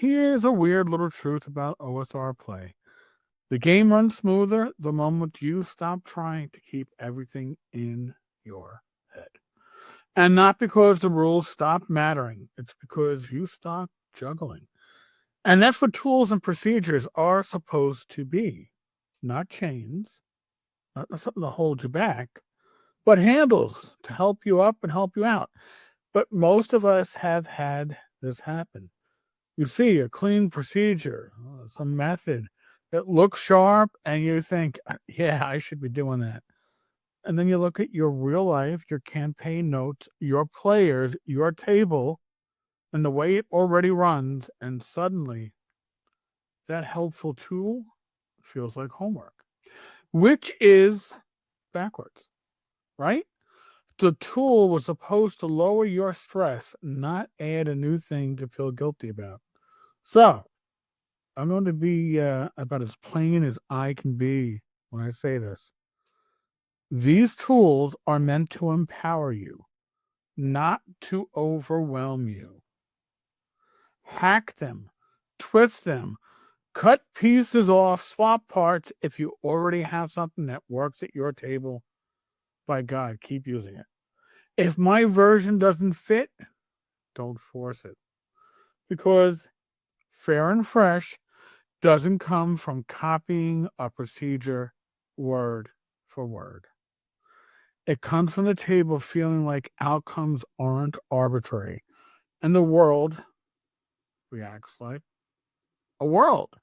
Here's a weird little truth about OSR play. The game runs smoother the moment you stop trying to keep everything in your head. And not because the rules stop mattering, it's because you stop juggling. And that's what tools and procedures are supposed to be. Not chains, not something to hold you back, but handles to help you up and help you out. But most of us have had this happen. You see a clean procedure, some method that looks sharp, and you think, yeah, I should be doing that. And then you look at your real life, your campaign notes, your players, your table, and the way it already runs, and suddenly that helpful tool feels like homework, which is backwards, right? The tool was supposed to lower your stress, not add a new thing to feel guilty about. So, I'm going to be about as plain as I can be when I say this. These tools are meant to empower you, not to overwhelm you. Hack them, twist them, cut pieces off, swap parts if you already have something that works at your table. By God, keep using it. If my version doesn't fit, don't force it. Because fair and fresh doesn't come from copying a procedure word for word. It comes from the table feeling like outcomes aren't arbitrary. And the world reacts like a world,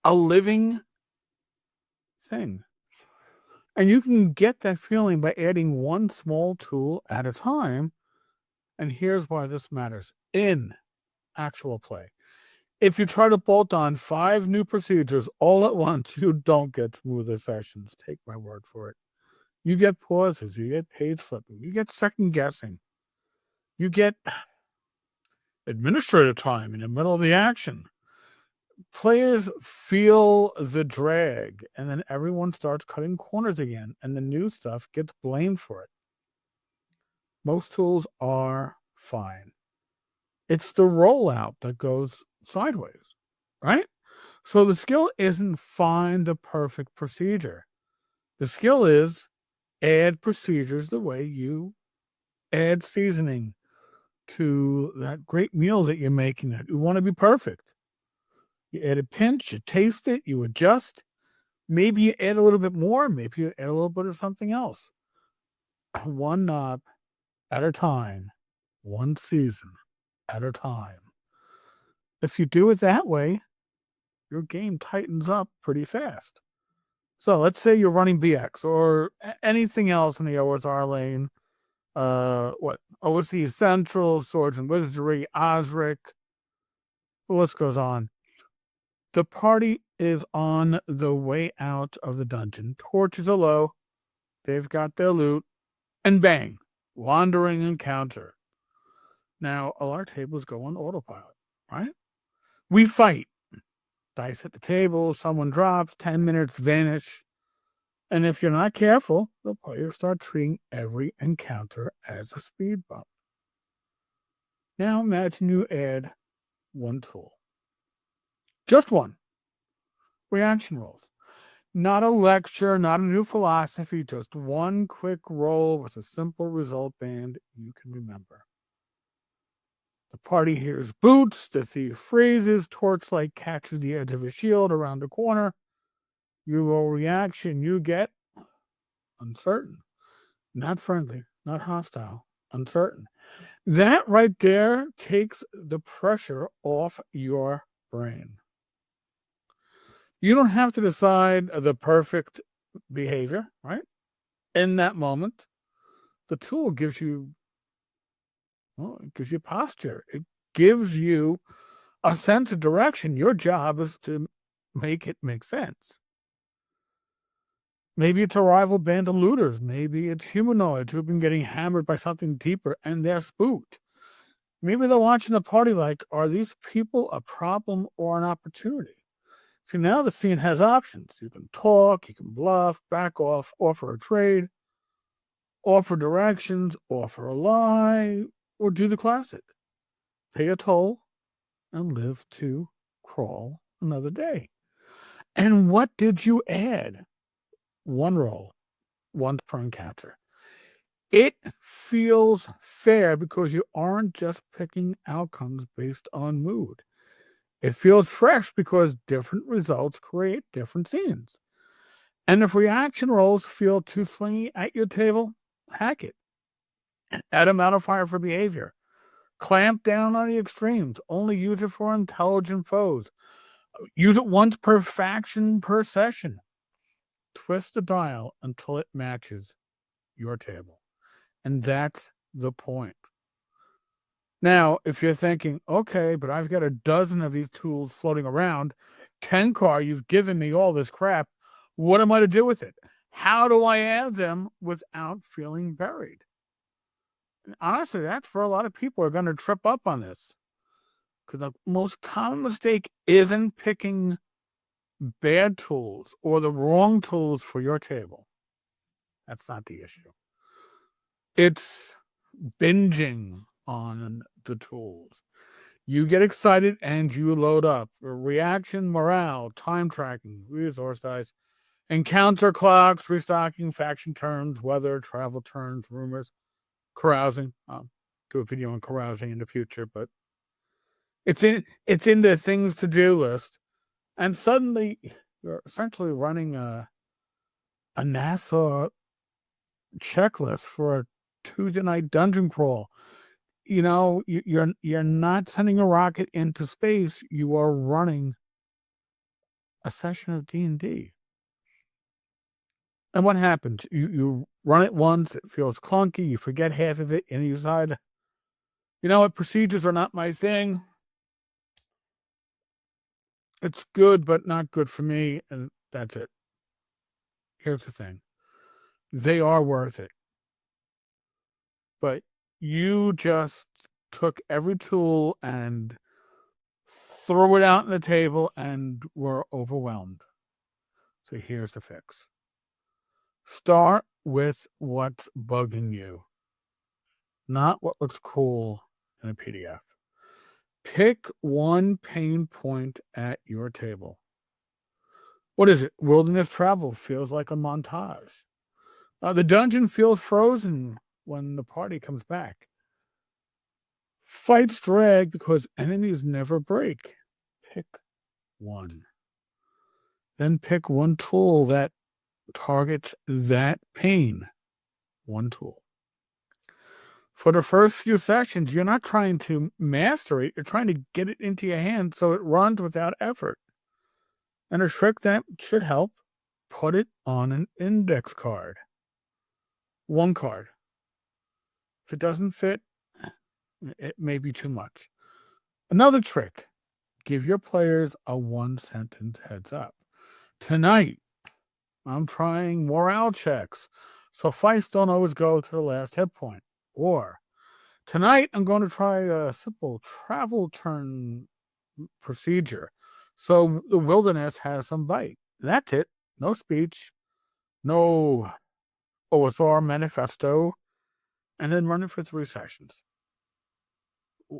a living thing. And you can get that feeling by adding one small tool at a time. And here's why this matters in actual play. If you try to bolt on 5 new procedures all at once, you don't get smoother sessions. Take my word for it. You get pauses, you get page flipping, you get second guessing, you get administrative time in the middle of the action. Players feel the drag, and then everyone starts cutting corners again, and the new stuff gets blamed for it. Most tools are fine. It's the rollout that goes sideways, right? So the skill isn't find the perfect procedure. The skill is add procedures the way you add seasoning to that great meal that you're making that you want to be perfect. You add a pinch, you taste it, you adjust. Maybe you add a little bit more, maybe you add a little bit of something else. One knob at a time, one season at a time. If you do it that way, your game tightens up pretty fast. So let's say you're running BX or anything else in the OSR lane. OSC Central, Swords and Wizardry, Osric. The list goes on. The party is on the way out of the dungeon. Torches are low. They've got their loot. And bang, wandering encounter. Now, all our tables go on autopilot, right? We fight. Dice hit the table, someone drops, 10 minutes vanish. And if you're not careful, the players start treating every encounter as a speed bump. Now imagine you add one tool. Just one. Reaction rolls. Not a lecture, not a new philosophy, just one quick roll with a simple result band you can remember. The party hears boots, the thief freezes, torchlight catches the edge of his shield around the corner. You roll reaction, you get uncertain. Not friendly, not hostile, uncertain. That right there takes the pressure off your brain. You don't have to decide the perfect behavior, right? In that moment, the tool gives you, well, it gives you posture. It gives you a sense of direction. Your job is to make it make sense. Maybe it's a rival band of looters. Maybe it's humanoids who've been getting hammered by something deeper and they're spooked. Maybe they're watching the party like, are these people a problem or an opportunity? See, now the scene has options. You can talk, you can bluff, back off, offer a trade, offer directions, offer a lie, or do the classic. Pay a toll and live to crawl another day. And what did you add? One roll, once per encounter. It feels fair because you aren't just picking outcomes based on mood. It feels fresh because different results create different scenes. And if reaction rolls feel too swingy at your table, hack it. Add a modifier for behavior. Clamp down on the extremes. Only use it for intelligent foes. Use it once per faction per session. Twist the dial until it matches your table. And that's the point. Now, if you're thinking, okay, but I've got a dozen of these tools floating around, Tenkar, you've given me all this crap. What am I to do with it? How do I add them without feeling buried? And honestly, that's where a lot of people are going to trip up on this. Because the most common mistake isn't picking bad tools or the wrong tools for your table. That's not the issue. It's binging on the tools. You get excited and you load up. Reaction, morale, time tracking, resource dice, encounter clocks, restocking, faction turns, weather, travel turns, rumors, carousing. I'll do a video on carousing in the future, but it's in the things to do list. And suddenly you're essentially running a NASA checklist for a Tuesday night dungeon crawl. You're not sending a rocket into space. You are running a session of D&D. And what happens? You run it once, it feels clunky, you forget half of it, and you decide, you know what, procedures are not my thing. It's good, but not good for me, and that's it. Here's the thing. They are worth it. But you just took every tool and threw it out on the table and were overwhelmed. So here's the fix. Start with what's bugging you, not what looks cool in a PDF. Pick one pain point at your table. What is it? Wilderness travel feels like a montage. The dungeon feels frozen when the party comes back. Fights drag because enemies never break. Pick one. Then pick one tool that targets that pain. One tool. For the first few sessions, you're not trying to master it. You're trying to get it into your hand so it runs without effort. And a trick that should help, put it on an index card. One card. If it doesn't fit, it may be too much. Another trick, give your players a one-sentence heads up. Tonight, I'm trying morale checks, so fights don't always go to the last hit point. Or, tonight, I'm going to try a simple travel turn procedure, so the wilderness has some bite. That's it. No speech, no OSR manifesto, and then run it for 3 sessions.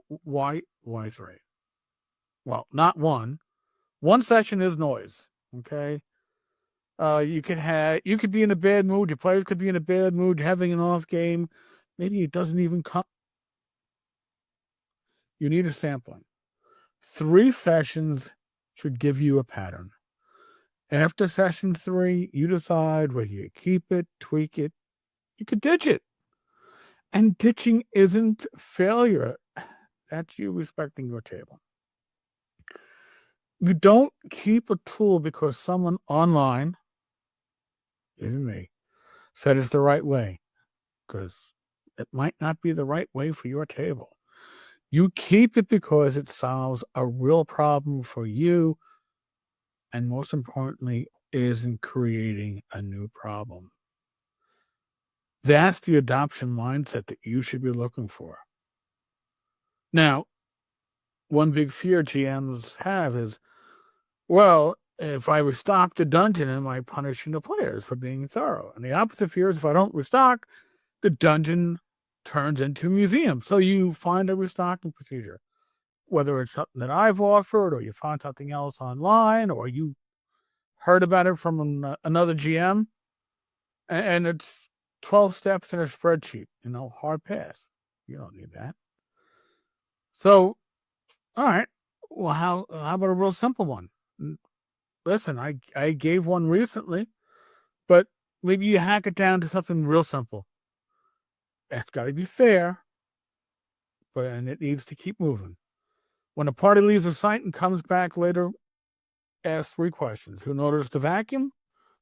Why 3? Well, not one. One session is noise. Okay. You could be in a bad mood. Your players could be in a bad mood. You're having an off game. Maybe it doesn't even come. You need a sampling. 3 sessions should give you a pattern. After session 3, you decide whether you keep it, tweak it. You could ditch it. And ditching isn't failure. That's you respecting your table. You don't keep a tool because someone online, even me, said it's the right way, because it might not be the right way for your table. You keep it because it solves a real problem for you, and most importantly, isn't creating a new problem. That's the adoption mindset that you should be looking for. Now, one big fear GMs have is, well, if I restock the dungeon, am I punishing the players for being thorough? And the opposite fear is if I don't restock, the dungeon turns into a museum. So you find a restocking procedure. whether it's something that I've offered or you find something else online or you heard about it from another GM, and it's 12 steps in a spreadsheet, hard pass. You don't need that. So, all right. Well, how about a real simple one? Listen, I gave one recently, but maybe you hack it down to something real simple. It's got to be fair, and it needs to keep moving. When a party leaves a site and comes back later, ask 3 questions. Who noticed the vacuum?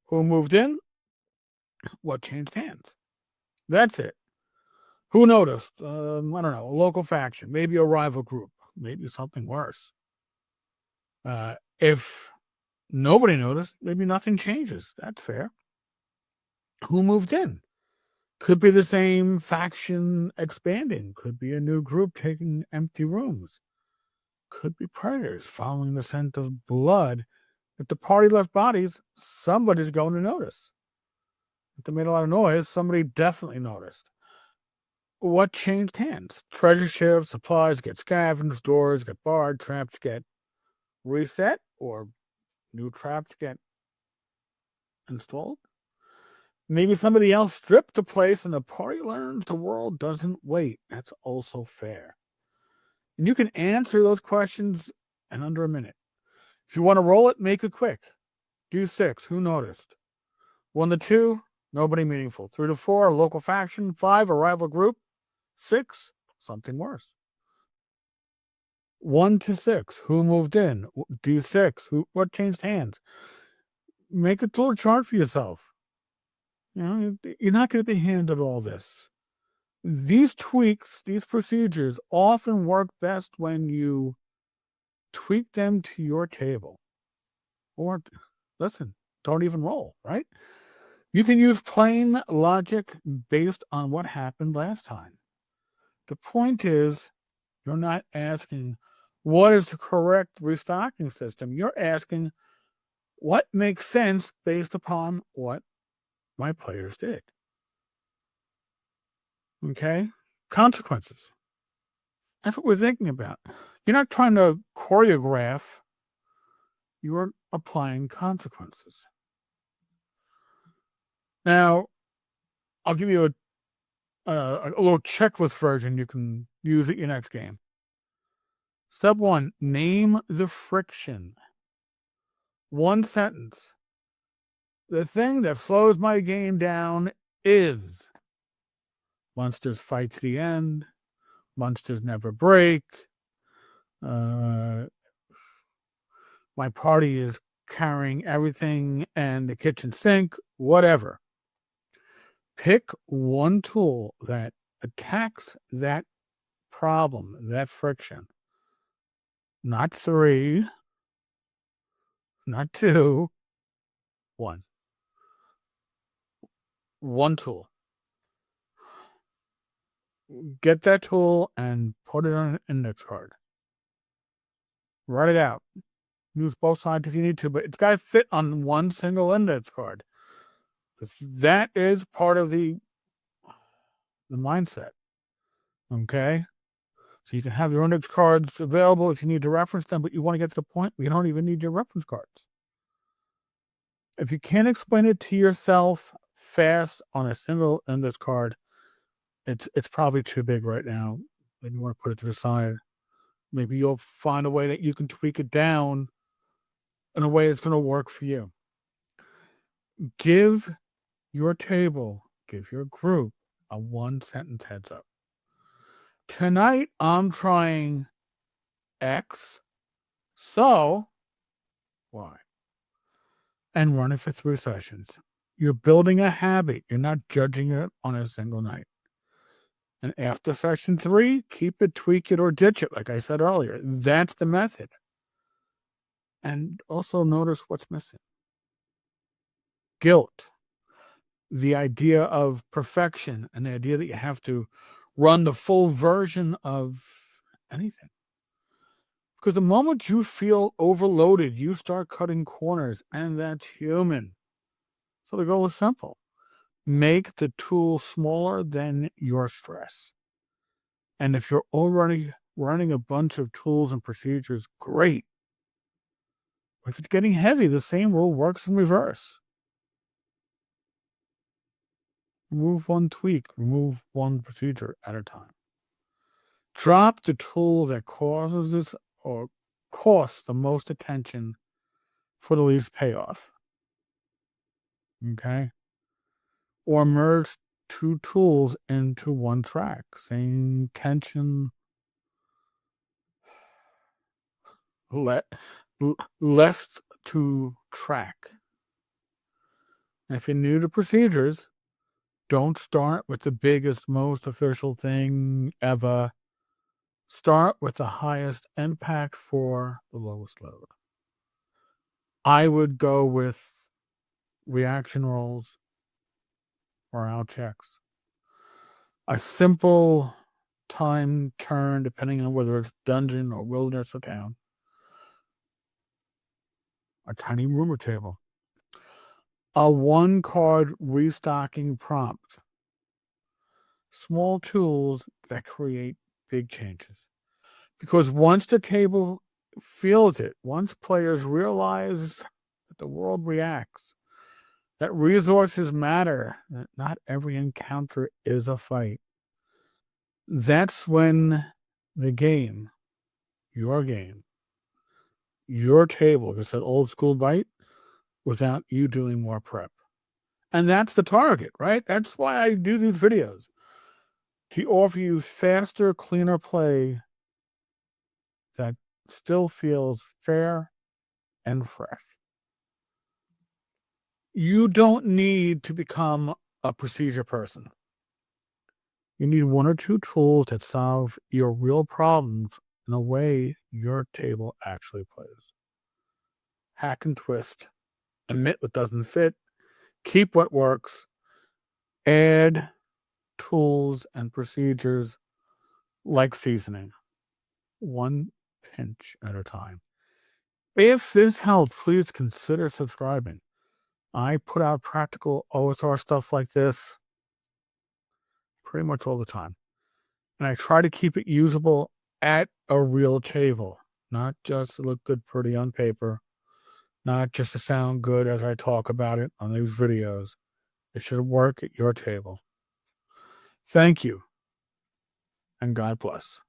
Who moved in? What changed hands? That's it. Who noticed? I don't know, a local faction, maybe a rival group, maybe something worse. If nobody noticed, maybe nothing changes. That's fair. Who moved in? Could be the same faction expanding. Could be a new group taking empty rooms. Could be predators following the scent of blood. If the party left bodies, somebody's going to notice. If they made a lot of noise, somebody definitely noticed. What changed hands? Treasure shifts, supplies get scavenged, doors get barred, traps get reset, or new traps get installed. Maybe somebody else stripped the place and the party learns the world doesn't wait. That's also fair. And you can answer those questions in under a minute. If you want to roll it, make it quick. Do 6. Who noticed? 1 to 2, nobody meaningful. 3 to 4, a local faction. 5, a rival group. 6, something worse. 1 to 6, who moved in? Do 6, what changed hands? Make a little chart for yourself. You're not going to be handed all this. These tweaks, these procedures often work best when you tweak them to your table. Or, listen, don't even roll, right? You can use plain logic based on what happened last time. The point is, you're not asking, what is the correct restocking system? You're asking, what makes sense based upon what my players did? Okay? Consequences. That's what we're thinking about. You're not trying to choreograph, you're applying consequences. Now, I'll give you a little checklist version you can use at your next game. Step 1, name the friction. 1 sentence. The thing that slows my game down is monsters fight to the end, monsters never break, my party is carrying everything and the kitchen sink, whatever. Pick 1 tool that attacks that problem, that friction. Not 3, not 2, 1. 1 tool. Get that tool and put it on an index card. Write it out. Use both sides if you need to, but it's got to fit on 1 single index card. That is part of the mindset. Okay? So you can have your index cards available if you need to reference them, but you want to get to the point where you don't even need your reference cards. If you can't explain it to yourself fast on a single index card, it's probably too big right now. Maybe you want to put it to the side. Maybe you'll find a way that you can tweak it down in a way that's going to work for you. Give your table, give your group a 1-sentence heads up. Tonight, I'm trying X, so Y. And run it for 3 sessions. You're building a habit. You're not judging it on a single night. And after session 3, keep it, tweak it, or ditch it, like I said earlier. That's the method. And also notice what's missing. Guilt. The idea of perfection and the idea that you have to run the full version of anything. Because the moment you feel overloaded, you start cutting corners, and that's human. So the goal is simple. Make the tool smaller than your stress. And if you're already running a bunch of tools and procedures, great. But if it's getting heavy, the same rule works in reverse. Remove one tweak, remove one procedure at a time. Drop the tool that causes or costs the most attention for the least payoff. Okay? Or merge two tools into one track. Same tension, less to track. And if you're new to procedures, don't start with the biggest, most official thing ever. Start with the highest impact for the lowest load. I would go with reaction rolls or out checks. A simple time turn, depending on whether it's dungeon or wilderness or town. A tiny rumor table. A one-card restocking prompt. Small tools that create big changes. Because once the table feels it, once players realize that the world reacts, that resources matter, that not every encounter is a fight, that's when the game, your game, your table gets that old school bite without you doing more prep. And that's the target, right? That's why I do these videos, to offer you faster, cleaner play that still feels fair and fresh. You don't need to become a procedure person. You need one or two tools that solve your real problems in a way your table actually plays. Hack and twist. Admit what doesn't fit. Keep what works. Add tools and procedures like seasoning. One pinch at a time. If this helped, please consider subscribing. I put out practical OSR stuff like this pretty much all the time. And I try to keep it usable at a real table, not just to look good pretty on paper, not just to sound good as I talk about it on these videos. It should work at your table. Thank you, and God bless.